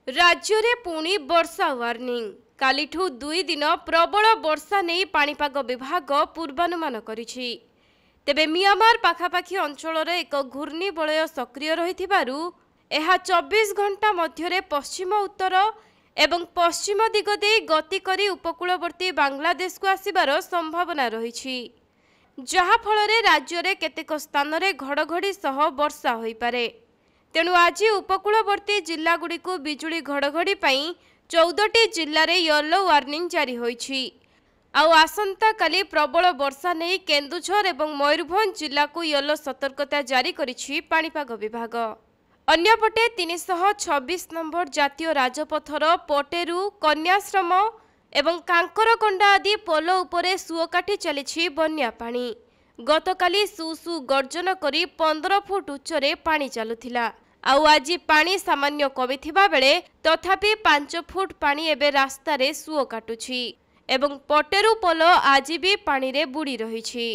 राज्य में पुणी वर्षा वार्निंग कालिठू 2 दिन प्रबल वर्षा नहीं पाणीपाग विभाग पूर्वानुमान करिछि। तेबे मियांमार पाखापाखी अंचल एक घूर्णिबलय सक्रिय रही 24 घंटा मध्य पश्चिम उत्तर एवं पश्चिम दिग दे गति करी उपकूलवर्ती बांग्लादेश को आसिबार संभावना रही, जहा फल राज्य में केतेक स्थान में घड़घड़ी सह वर्षा होई पारे। तेणु आज उपकूलवर्ती जिल्लागुड़िक बिजुली घड़घड़ी 14टी जिल्ला रे येलो वार्निंग जारी होईछि। आउ आसंता काली प्रबल वर्षा नहीं केन्दुझर एवं मयूरभंज जिल्ला को येलो सतर्कता जारी करिछि पाणीपाग विभाग। अन्यपटे 326 नंबर जातीय राजपथर पटेरू कन्याश्रम एवं कांकरकोंडा आदि पोल उपरे सुओ काटी चलिछि बन्या पानी। गतकाली सुसु गर्जन करी 15 फुट उच्चरे पानी चलुथिला। आउ आज पानी सामान्य कमिथिबा बेले तथापि 5 फुट पानी एबे रास्ता रे सुओ काटुछि एवं पटेरू पोल आज भी पानी रे बुड़ी रहिछि।